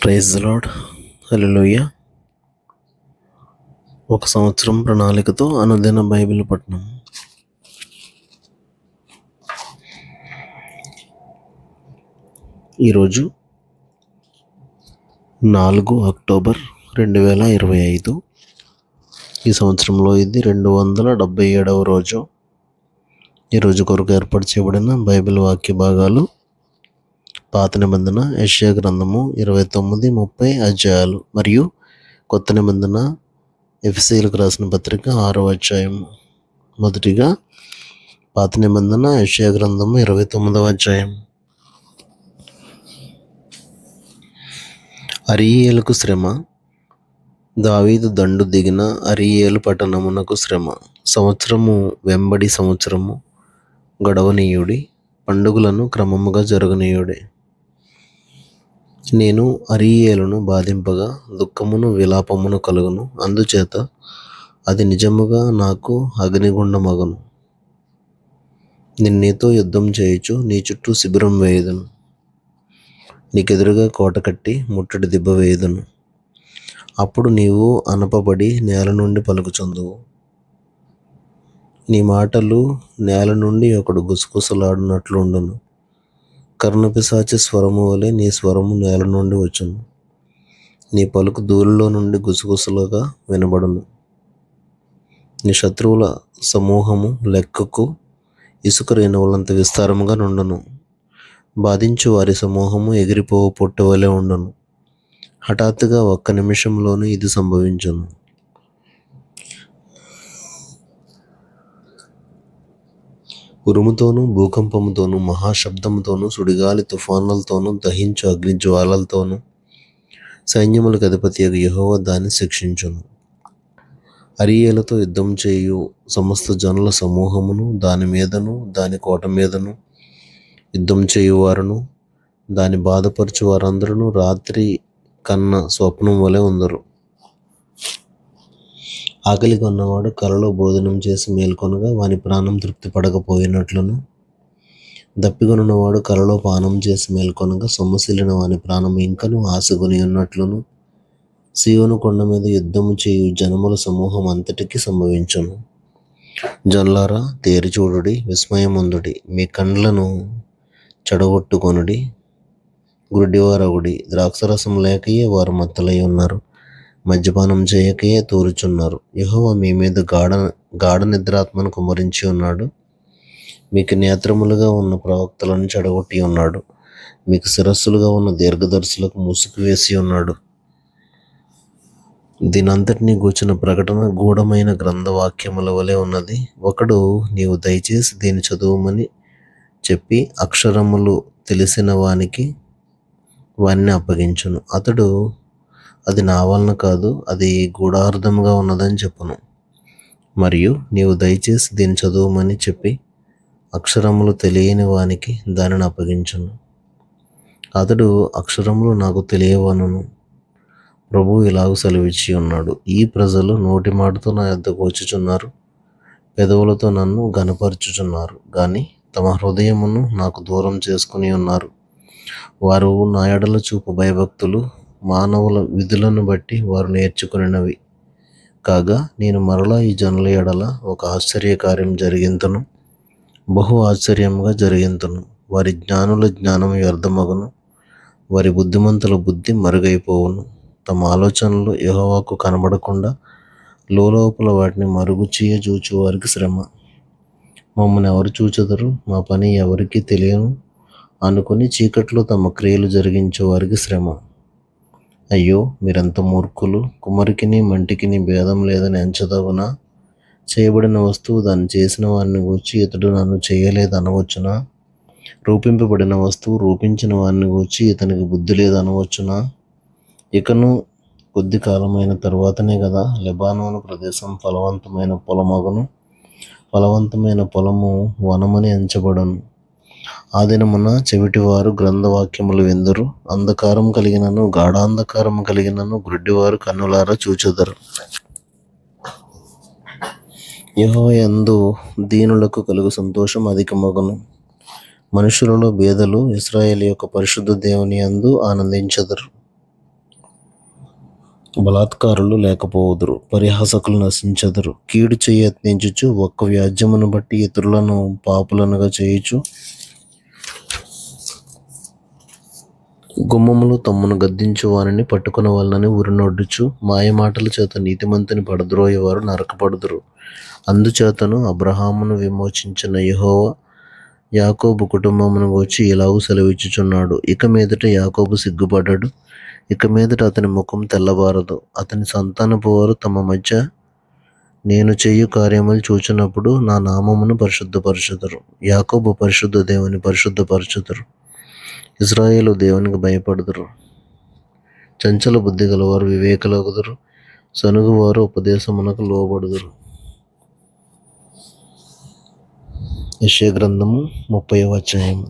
Praise the lord. హల్లెలూయా. ఒక సంవత్సరం ప్రణాళికతో అనుదిన బైబిల్ పఠనం. ఈరోజు 4 అక్టోబర్ 2025. ఈ సంవత్సరంలో ఇది 277వ రోజు. ఈరోజు కొరకు ఏర్పాటు చేయబడిన బైబిల్ వాక్య భాగాలు పాత నిబంధన యెషయా గ్రంథము 29-30 అధ్యాయాలు మరియు కొత్త నిబంధన ఎఫెసీయులకు రాసిన పత్రిక 6వ అధ్యాయము. మొదటిగా పాత నిబంధన యెషయా గ్రంథము 29వ అధ్యాయం. అరీయేలుకు శ్రమ. దావీదు దండు దిగిన అరీయేలు పట్టణమునకు శ్రమ. సంవత్సరము వెంబడి సంవత్సరము గడవనీయుడి, పండుగలను క్రమముగా జరగనీయుడే. నేను అరీయేలును బాధింపగా దుఃఖమును విలాపమును కలుగును, అందుచేత అది నిజముగా నాకు అగ్నిగుండమగును. నీతో యుద్ధం చేయుచు నీ చుట్టూ శిబిరం వేయుదును, నీకెదురుగా కోట కట్టి ముట్టడి దిబ్బ వేయుదును. అప్పుడు నీవు అనపబడి నేల నుండి పలుకుచుందువు, నీ మాటలు నేల నుండి ఒకడు గుసగుసలాడినట్లు ఉండును. కర్ణపిశాచి స్వరము వలె నీ స్వరము నేల నుండి వచ్చును, నీ పలుకు ధూళిలో నుండి గుసగుసలుగా వినబడును. నీ శత్రువుల సమూహము లెక్కకు ఇసుక రేణువులంత విస్తారముగా నుండును. బాధించు వారి సమూహము ఎగిరిపోవు పొట్టు వలె ఉండును. హఠాత్తుగా ఒక్క నిమిషంలోనూ ఇది సంభవించును. ఉరుముతోనూ భూకంపముతోనూ మహాశబ్దముతోనూ సుడిగాలి తుఫానులతోనూ దహించు అగ్ని జ్వాలలతోనూ సైన్యములకు అధిపతియగు యెహోవా దాన్ని శిక్షించును. అరీయేలుతో యుద్ధం చేయు సమస్త జనుల సమూహమును దాని మీదను దాని కోట మీదను యుద్ధం చేయువారును దాని బాధపరచు వారందరూ రాత్రి కన్న స్వప్నం వలె ఉందరు. ఆకలి కొన్నవాడు కలలో భోజనం చేసి మేల్కొనగా వాని ప్రాణం తృప్తి పడకపోయినట్లును, దప్పికొనున్నవాడు కలలో పానం చేసి మేల్కొనగా సొమ్మసిల్లిన వాని ప్రాణం ఇంకను ఆశగొని ఉన్నట్లును సీయోను కొండ మీద యుద్ధము చేయు జనముల సమూహం అంతటికి సంభవించును. జనులారా, తేరి చూడుడి, విస్మయముందుడి, మీ కండ్లను చెడగొట్టుకొనుడి, గుడ్డివారగుడి. ద్రాక్షరసం లేకయే వారు మత్తలై ఉన్నారు, మద్యపానం చేయకయే తూరుచున్నారు. యెహోవా మీ మీద గాఢ నిద్రాత్మను కుమ్మరించి ఉన్నాడు, మీకు నేత్రములుగా ఉన్న ప్రవక్తలను చెడగొట్టి ఉన్నాడు, మీకు శిరస్సులుగా ఉన్న దీర్ఘదర్శులకు ముసుగు వేసి ఉన్నాడు. దీనంతటినీ గూర్చిన ప్రకటన గూఢమైన గ్రంథవాక్యముల వలె ఉన్నది. ఒకడు, నీవు దయచేసి దీన్ని చదువుమని చెప్పి అక్షరములు తెలిసిన వానికి వాన్ని అప్పగించును. అతడు, అది నా వలన కాదు, అది గూఢార్థముగా ఉన్నదని చెప్పును. మరియు నీవు దయచేసి దీన్ని చదువుమని చెప్పి అక్షరములు తెలియని వానికి దానిని అప్పగించును. అతడు, అక్షరములు నాకు తెలియవనును. ప్రభువు ఇలాగ సెలవిచ్చి ఉన్నాడు, ఈ ప్రజలు నోటి మాటతో నా యొద్దకు వచ్చుచున్నారు, పెదవులతో నన్ను ఘనపరచుచున్నారు, గాని తమ హృదయమును నాకు దూరం చేసుకుని ఉన్నారు. వారు నా ఎడల చూపు భయభక్తులు మానవుల విధులను బట్టి వారు నేర్చుకునినవి కాగా, నేను మరలా ఈ జనుల ఎడల ఒక ఆశ్చర్యకార్యం జరిగింతును, బహు ఆశ్చర్యముగా జరిగింతును. వారి జ్ఞానుల జ్ఞానం వ్యర్థమగును, వారి బుద్ధిమంతుల బుద్ధి మరుగైపోవును. తమ ఆలోచనలు యెహోవాకు కనబడకుండా లోపల వాటిని మరుగు చూచు వారికి శ్రమ. మమ్మల్ని ఎవరు చూచెదరు, మా పని ఎవరికి తెలియను అనుకుని చీకట్లో తమ క్రియలు జరిగించే వారికి శ్రమ. అయ్యో, మీరెంత మూర్ఖులు! కుమ్మరికిని మంటికిని భేదం లేదని ఎంచదగునా? చేయబడిన వస్తువు దాన్ని చేసిన వారిని గూర్చి ఇతడు నన్ను చేయలేదనవచ్చునా? రూపింపబడిన వస్తువు రూపించిన వారిని గూర్చి ఇతనికి బుద్ధి లేదనవచ్చునా? ఇకను కొద్ది కాలమైన తరువాతనే కదా లెబానోను ప్రదేశం ఫలవంతమైన పొలమగును, ఫలవంతమైన పొలము వనమని ఎంచబడును. ఆ దినమున చెవిటివారు గ్రంథవాక్యములు విందురు, అంధకారం కలిగినను గాఢాంధకారము కలిగినను గ్రుడ్డివారు కన్నులారా చూచెదరు. యెహోవా యందు దీనులకు కలుగు సంతోషం అధికమగును. మనుషులలో భేదలు ఇశ్రాయేలు యొక్క పరిశుద్ధ దేవుని యందు ఆనందించెదరు. బలాత్కారులు లేకపోవుదురు, పరిహాసకులు నశించెదరు. కీడు చేయ యత్నించుచు ఒక్క వ్యాజ్యమును బట్టి ఇతరులను పాపులనుగా చేయుచు గుమ్మములు తమ్మును గద్దించు వారిని పట్టుకుని వాళ్ళని ఉరినొడ్డుచు మాయమాటల చేత నీతిమంతుని పడద్రోయేవారు నరకపడుదురు. అందుచేతను అబ్రహామును విమోచించిన యెహోవా యాకోబు కుటుంబమును గూర్చి ఇలాగు సెలవిచ్చుచున్నాడు. ఇక మీదట యాకోబు సిగ్గుపడడు, ఇక మీదట అతని ముఖం తెల్లబారదు. అతని సంతానపు వారు తమ మధ్య నేను చేయు కార్యములు చూచినప్పుడు నా నామమును పరిశుద్ధపరచుదురు. యాకోబు పరిశుద్ధ దేవుని పరిశుద్ధపరచుదురు, ఇశ్రాయేలు దేవునికి భయపడుదురు. చంచల బుద్ధి గలవారు వివేకులగుదురు, సనుగువారు ఉపదేశమునకు లోబడుదురు. యెషయా గ్రంథము 30వ అధ్యాయము.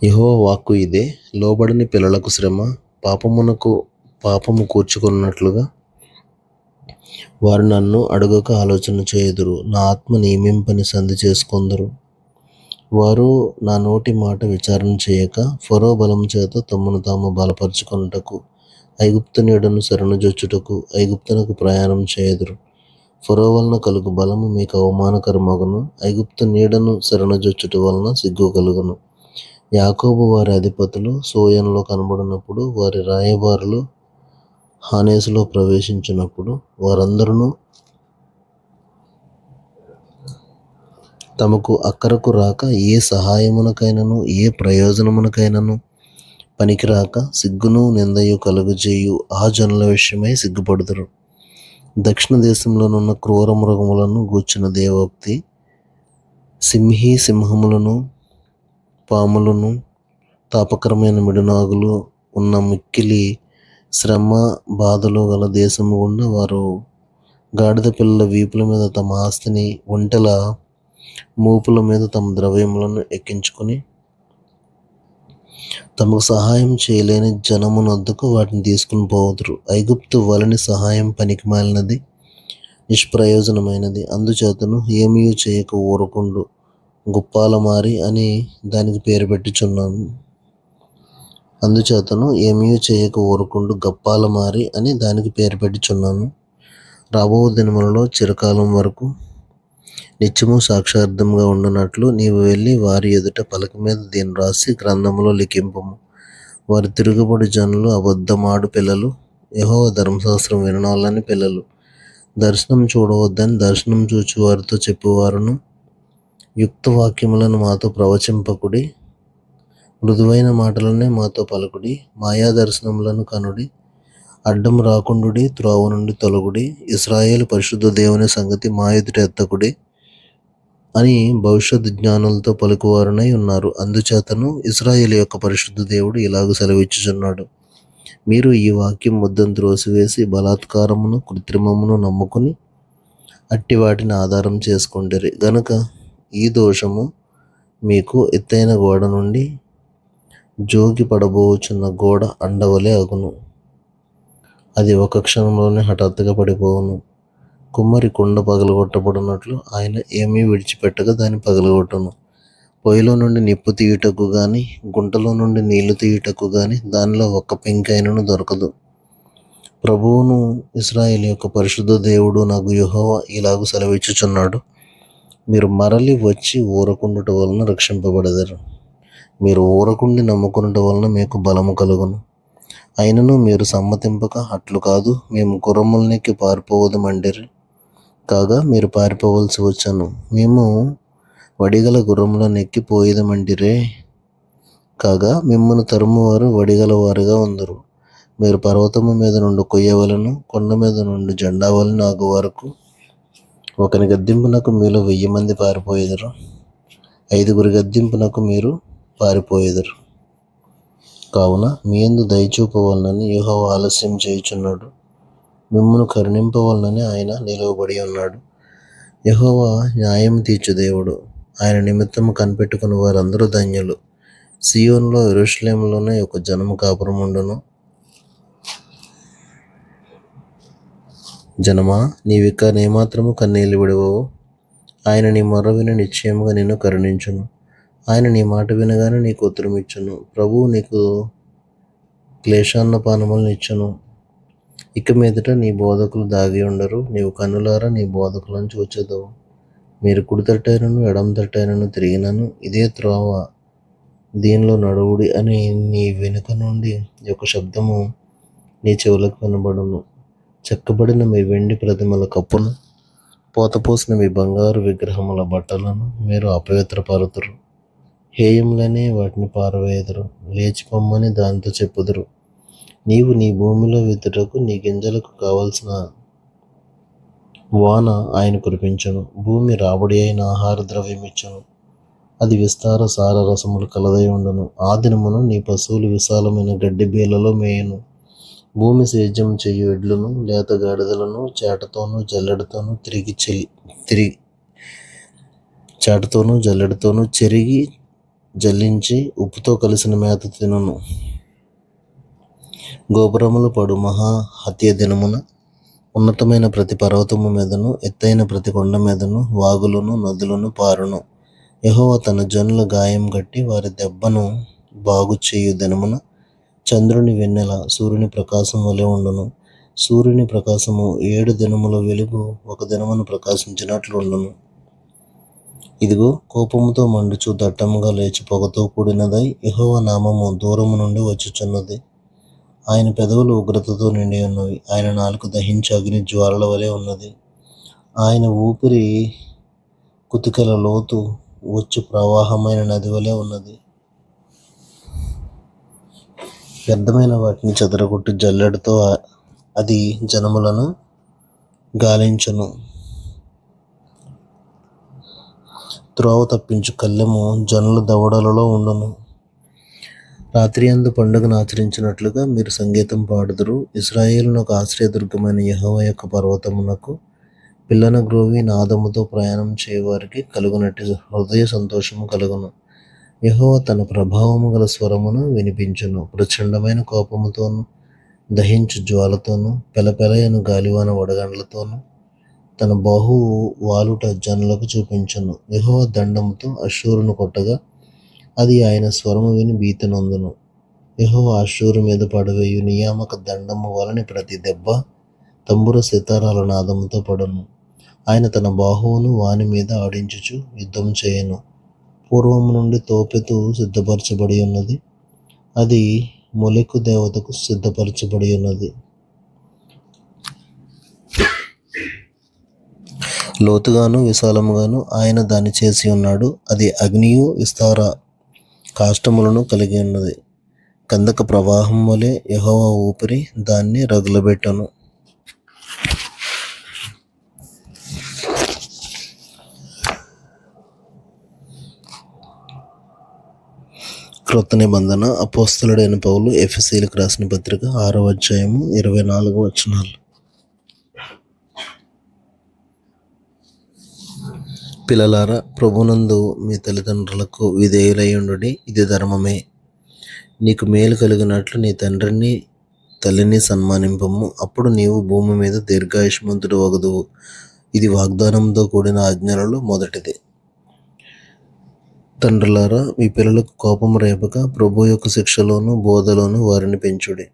యెహోవా వాక్కు ఇదే, లోబడని పిల్లలకు శ్రమ, పాపము కూర్చుకున్నట్లుగా వారు నన్ను అడుగక ఆలోచన చేయుదురు. నా ఆత్మ నియమింపని సంధి చేసుకొందురు. వారు నా నోటి మాట విచారణ చేయక ఫరో బలము చేత తమను తాము బలపరుచుకొనుటకు ఐగుప్తు నీడను శరణుజొచ్చుటకు ఐగుప్తునకు ప్రయాణం చేయుదురు. ఫరో వలన కలుగు బలము మీకు అవమానకరమగును, ఐగుప్తు నీడను శరణుజొచ్చుట వలన సిగ్గు కలుగును. యాకోబు వారి అధిపతులు సోయనులో కనబడినప్పుడు, వారి రాయబారులు హానేసులో ప్రవేశించినప్పుడు వారందరూ తమకు అక్కరకు రాక ఏ సహాయమునకైనను ఏ ప్రయోజనమునకైనను పనికిరాక సిగ్గును నిందయు కలుగజేయు ఆ జనుల విషయమై సిగ్గుపడుదురు. దక్షిణ దేశంలోనున్న క్రూర మృగములను గూర్చిన దేవోక్తి, సింహములను పాములను తాపకరమైన మిడునాగులు ఉన్న మిక్కిలి శ్రమ బాధలు గల దేశము గుండా వారు గాడిద పిల్లల వీపుల మీద తమ ఆస్తిని, ఒంటెల మూపుల మీద తమ ద్రవ్యములను ఎక్కించుకొని తమకు సహాయం చేయలేని జనమునొద్దకు వాటిని తీసుకుని పోదురు. ఐగుప్తు వలని సహాయం పనికి మాలినది, నిష్ప్రయోజనమైనది. అందుచేతను ఏమీ చేయక ఊరకుండు గుప్పాలమారి అని దానికి పేరు పెట్టుచున్నాను. గప్పాలమారి అని దానికి పేరు పెట్టుచున్నాను. రాబో దినములలో చిరకాలం వరకు నిత్యము సాక్షార్థంగా ఉండునట్లు నీవు వెళ్ళి వారి ఎదుట పలక మీద దీన్ని రాసి గ్రంథములో లిఖింపము. వారి తిరుగుబడి జనులు, అబద్ధమాడు పిల్లలు, యెహోవా ధర్మశాస్త్రం విననొల్లని పిల్లలు, దర్శనం చూడవద్దని దర్శనం చూచి వారితో చెప్పువారును, యుక్త వాక్యములను మాతో ప్రవచింపకుడి, మృదువైన మాటలనే మాతో పలుకుడి, మాయా దర్శనములను కనుడి, అడ్డం రాకుండుడి, త్రోవ నుండి తొలగుడి, ఇశ్రాయేలు పరిశుద్ధ దేవుని సంగతి మా ఎదుట ఎత్తకుడి అని భవిష్యత్ జ్ఞానులతో పలుకువారునై ఉన్నారు. అందుచేతను ఇశ్రాయేలు యొక్క పరిశుద్ధ దేవుడు ఇలాగ సెలవిచ్చుచున్నాడు. మీరు ఈ వాక్యం ముద్దను త్రోసివేసి బలాత్కారమును కృత్రిమమును నమ్ముకుని అట్టి వాటిని ఆధారం చేసుకుంటారు గనుక ఈ దోషము మీకు ఎత్తైన గోడ నుండి జోగి పడబోచున్న గోడ అండవలే అగును. అది ఒక క్షణంలోనే హఠాత్తుగా పడిపోవును. కుమ్మరి కుండ పగలగొట్టబడినట్లు ఆయన ఏమీ విడిచిపెట్టగా దాన్ని పగలగొట్టును. పొయ్యిలో నుండి నిప్పు తీయుటకు గాని, గుంటలో నుండి నీళ్లు తీయుటకు గాని దానిలో ఒక్క పెంకైనను దొరకదు. ప్రభువును ఇశ్రాయేలు యొక్క పరిశుద్ధ దేవుడు నాకు యెహోవా ఇలాగు సెలవిచ్చుచున్నాడు. మీరు మరలి వచ్చి ఊరకుండుట వలన రక్షింపబడెదరు. మీరు ఊరకుండి నమ్ముకునుట వలన మీకు బలము కలుగును. అయినను మీరు సమ్మతింపక అట్లు కాదు, మేము గుర్రములనెక్కి పారిపోవదమండిరి. కాగా మీరు పారిపోవలసి వచ్చాను. మేము వడిగల గుర్రములను ఎక్కిపోయేదమంటిరే. కాగా మిమ్మల్ని తరుమువారు వడిగల వారుగా ఉందరు. మీరు పర్వతము మీద నుండి కొయ్యవలను, కొండ మీద నుండి జెండా వలన ఆగు వరకు ఒకని గద్దింపునకు మీలో 1000 మంది పారిపోయేదరు. 5 గద్దింపునకు మీరు పారిపోయేదరు. కావున మీ యందు దయచూపవలనని యెహోవా ఆలస్యం చేయుచున్నాడు. మిమ్మును కరుణింపవలనని ఆయన నిలువబడి ఉన్నాడు. యెహోవా న్యాయం తీర్చు దేవుడు. ఆయన నిమిత్తము కనిపెట్టుకుని వారందరూ ధన్యులు. సీయోనులో యెరూషలేములోనే ఒక జనము కాపురముండును. జనమా, నీవిక నేమాత్రము కన్నీళ్లు విడవవు. ఆయన నీ మొర్ర విని నిశ్చయముగా నిన్ను కరుణించును. ఆయన నీ మాట వినగానే నీకు ఉత్తరమిచ్చును. ప్రభువు నీకు క్లేశాన్న పానములను ఇచ్చును. ఇక మీదట నీ బోధకులు దాగి ఉండరు. నీవు కన్నులారా నీ బోధకులను చూచెదవు. మీరు కుడి తట్టైనను ఎడమ తట్టైనను తిరిగినను ఇదే త్రోవ, దీనిలో నడువుడి అని నీ వెనుక నుండి ఒక శబ్దము నీ చెవులకు వినబడును. చెక్కబడిన మీ వెండి ప్రతిమల కప్పును, పోతపోసిన మీ బంగారు విగ్రహముల బట్టలను మీరు అపవిత్రపరుతురు. హేయములనే వాటిని పారవేయుదురు. లేచి పొమ్మని దానితో చెప్పుదురు. నీవు నీ భూమిలో విత్తుటకు నీ గింజలకు కావలసిన వాన ఆయన కురిపించును. భూమి రాబడి అయిన ఆహార ద్రవ్యం ఇచ్చును. అది విస్తార సార రసములు కలదై ఉండును. ఆ దినమున నీ పశువులు విశాలమైన గడ్డి బీలలో మేయును. భూమి సేద్యం చెయ్యి ఎడ్లను లేత గాడిదలను చేటతోనూ జల్లెడతోనూ చెరిగి జల్లించి ఉప్పుతో కలిసిన మేత తినును. గోపురములు పడు మహా హత్య దినమున ఉన్నతమైన ప్రతి పర్వతము మీదను ఎత్తైన ప్రతి కొండ మీదను వాగులను నదులను పారును. యెహోవా తన జనుల గాయం గట్టి వారి దెబ్బను బాగు చేయు దినమున చంద్రుని వెన్నెల సూర్యుని ప్రకాశం వలె ఉండును. సూర్యుని ప్రకాశము 7 దినముల వెలుగు ఒక దినమున ప్రకాశించినట్లు ఉండును. ఇదిగో, కోపముతో మండుచు దట్టముగా లేచి పొగతో కూడినదై యెహోవా నామము దూరము నుండి వచ్చుచున్నది. ఆయన పెదవులు ఉగ్రతతో నిండి ఉన్నవి. ఆయన నాలుక దహించే అగ్ని జ్వాలల వలె ఉన్నది. ఆయన ఊపిరి కుతికల లోతు వచ్చు ప్రవాహమైన నది వలె ఉన్నది. వ్యర్థమైన వాటిని చెదరగొట్టి జల్లెడతో అది జనములను గాలించును. త్రోవ తప్పించు కళ్ళెము జనుల దవడలలో ఉండును. రాత్రి అందు పండుగను ఆచరించినట్లుగా మీరు సంగీతం పాడుదురు. ఇశ్రాయేలునకు ఆశ్రయదుర్గమైన యెహోవా యొక్క పర్వతమునకు పిల్లన గ్రోవి నాదముతో ప్రయాణం చేయవారికి కలుగునట్టి హృదయ సంతోషము కలుగును. యెహోవా తన ప్రభావము గల స్వరమును వినిపించును. ప్రచండమైన కోపముతోను దహించు జ్వాలతోను పెలపెలయను గాలివాన వడగండ్లతోను తన బాహు వాలుట జనులకు చూపించును. యెహోవా దండముతో అష్షూరును కొట్టగా అది ఆయన స్వరము విని భీతి నొందును. యెహోవా అష్షూరు మీద పడవేయు నియామక దండము వలని ప్రతి దెబ్బ తంబుర సితారాల నాదముతో పడును. ఆయన తన బాహువును వాని మీద ఆడించుచు యుద్ధం చేయను. పూర్వము నుండి తోపెతు సిద్ధపరచబడి ఉన్నది. అది మొలెకు దేవతకు సిద్ధపరచబడి ఉన్నది. లోతుగాను విశాలముగాను ఆయన దాన్ని చేసి ఉన్నాడు. అది అగ్నియు విస్తార కాష్టములను కలిగి ఉన్నది. కందక ప్రవాహం వలె యెహోవా ఊపిరి దాన్ని రగులబెట్టను. క్రొత్త నిబంధన. అపోస్తలుడైన పౌలు ఎఫెసీయులకు రాసిన పత్రిక 6వ అధ్యాయము 24వ వచనాలు. పిల్లలారా, ప్రభునందు మీ తల్లిదండ్రులకు విధేయులయ్యుండుడి, ఇది ధర్మమే. నీకు మేలు కలిగినట్లు నీ తండ్రిని తల్లిని సన్మానింపము. అప్పుడు నీవు భూమి మీద దీర్ఘాయుష్మంతుడు వగదువు. ఇది వాగ్దానంతో కూడిన ఆజ్ఞలలో మొదటిది. తండ్రులారా, మీ పిల్లలకు కోపం రేపక ప్రభు యొక్క శిక్షలోను బోధలోను వారిని పెంచుడి.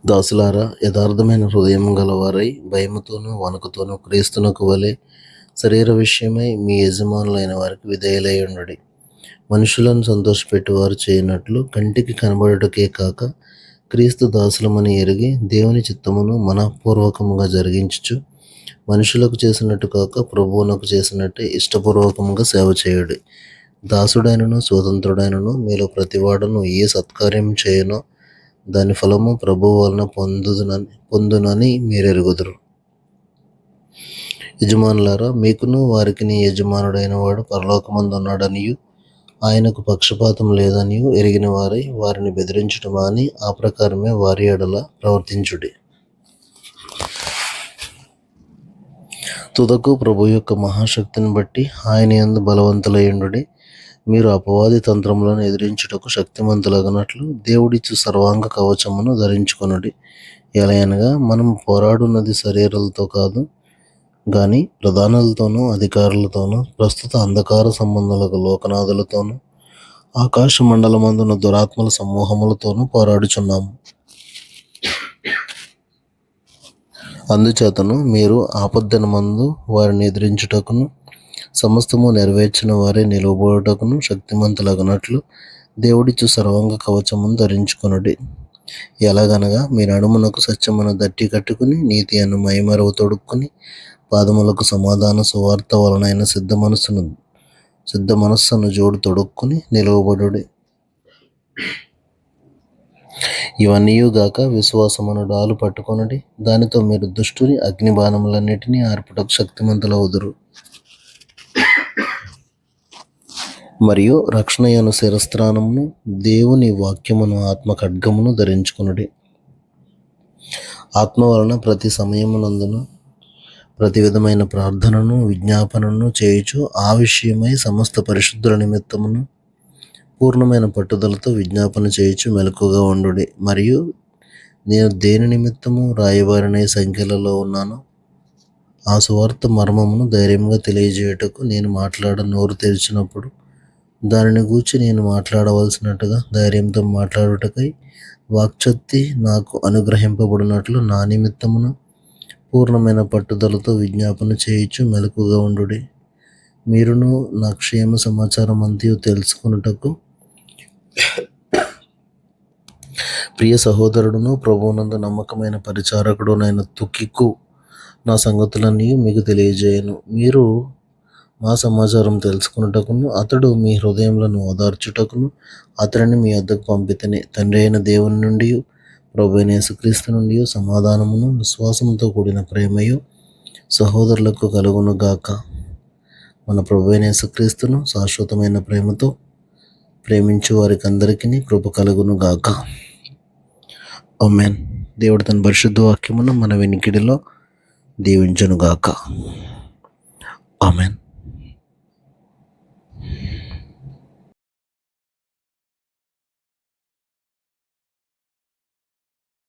దాసులారా, యథార్థమైన హృదయం గలవారై భయముతోనూ వణుకుతోనూ క్రీస్తునకు వలె శరీర విషయమై మీ యజమానులైన వారికి విధేయులయ్యుండుడి. మనుషులను సంతోషపెట్టువారు చేయనట్లు కంటికి కనబడుటకే కాక క్రీస్తు దాసులమని ఎరిగి దేవుని చిత్తమును మనఃపూర్వకముగా జరిగించుచు మనుషులకు చేసినట్టు కాక ప్రభువునకు చేసినట్టే ఇష్టపూర్వకముగా సేవ చేయుడి. దాసుడైనను స్వతంత్రుడైనను మీలో ప్రతివాడును ఏ సత్కార్యం చేయనో దాని ఫలము ప్రభువు వలన పొందునని మీరెరుగుదురు. యజమానులారా, మీకును వారికిని యజమానుడైన వాడు పరలోకమందున్నాడనియు ఆయనకు పక్షపాతం లేదనియు ఎరిగిన వారై వారిని బెదిరించుట మాని ఆ ప్రకారమే వారి ఎడల ప్రవర్తించుడి. తుదకు ప్రభు యొక్క మహాశక్తిని బట్టి ఆయన యందు బలవంతులయ్యుండుడి. మీరు అపవాది తంత్రములను ఎదిరించుటకు శక్తిమంతులగునట్లు దేవుడిచ్చు సర్వాంగ కవచమును ధరించుకొనుడి. ఎలయనగా మనము పోరాడున్నది శరీరాలతో కాదు గాని ప్రధానులతోనూ అధికారులతోనూ ప్రస్తుత అంధకార సంబంధులకు లోకనాథులతోనూ ఆకాశ మండలమందున దురాత్మల సమూహములతోనూ పోరాడుచున్నాము. అందుచేతను మీరు ఆపద్దినమందు వారిని ఎదిరించుటకును సమస్తము నెరవేర్చిన వారే నిలువబోటకును శక్తిమంతులగునట్లు దేవుడిచ్చు సర్వాంగ కవచమును ధరించుకొనుడి. ఎలాగనగా మీ నడుమునకు సత్యమును దట్టి కట్టుకుని నీతి అను మైమరవు తొడుక్కుని పాదములకు సమాధాన సువార్త వలనైన సిద్ధ మనస్సును జోడు తొడుక్కుని నిలువబడుడి. ఇవన్నీయుగాక విశ్వాసమును డాలు పట్టుకొనుడి. దానితో మీరు దుష్టుని అగ్నిబాణములన్నిటినీ ఆర్పుటకు శక్తిమంతులవుదురు. మరియు రక్షణయను శిరస్త్రాణమును దేవుని వాక్యమును ఆత్మ ఖడ్గమును ధరించుకొనుడి. ఆత్మ వలన ప్రతి సమయమునందును ప్రతి విధమైన ప్రార్థనను విజ్ఞాపనను చేయుచు ఆ విషయమై సమస్త పరిశుద్ధుల నిమిత్తమును పూర్ణమైన పట్టుదలతో విజ్ఞాపన చేయుచు మెలకుగా ఉండుడి. మరియు నేను దేని నిమిత్తము రాయబారిన సంఖ్యలలో ఉన్నానో ఆ సువార్త మర్మమును ధైర్యంగా తెలియజేయుటకు నేను నోరు తెరిచినప్పుడు దానిని గూర్చి నేను మాట్లాడవలసినట్టుగా ధైర్యంతో మాట్లాడుటకై వాక్శక్తి నాకు అనుగ్రహింపబడినట్లు నా నిమిత్తమును పూర్ణమైన పట్టుదలతో విజ్ఞాపన చేయుచు మెలకుగా ఉండుడి. మీరును నా క్షేమ సమాచారం అంతయు తెలుసుకొనుటకు ప్రియ సహోదరుడును ప్రభువునందు నమ్మకమైన పరిచారకుడునైన తుకికు నా సంగతులన్నీ మీకు తెలియజేయను. మీరు మా సమాచారం తెలుసుకున్నటకును అతడు మీ హృదయములను ఓదార్చుటకును అతడిని మీ వద్దకు పంపితేనే తండ్రి అయిన దేవుని నుండి ప్రభు అయిన యేసుక్రీస్తు నుండి సమాధానమును విశ్వాసంతో కూడిన ప్రేమయు సహోదరులకు కలుగును గాక. మన ప్రభు అయిన యేసుక్రీస్తును శాశ్వతమైన ప్రేమతో ప్రేమించు వారికి అందరికీ కృప కలుగును గాక. ఆమేన్. దేవుడు తన పరిశుద్ధ వాక్యమును మన వెనికిడిలో దీవించును గాక. ఆమేన్.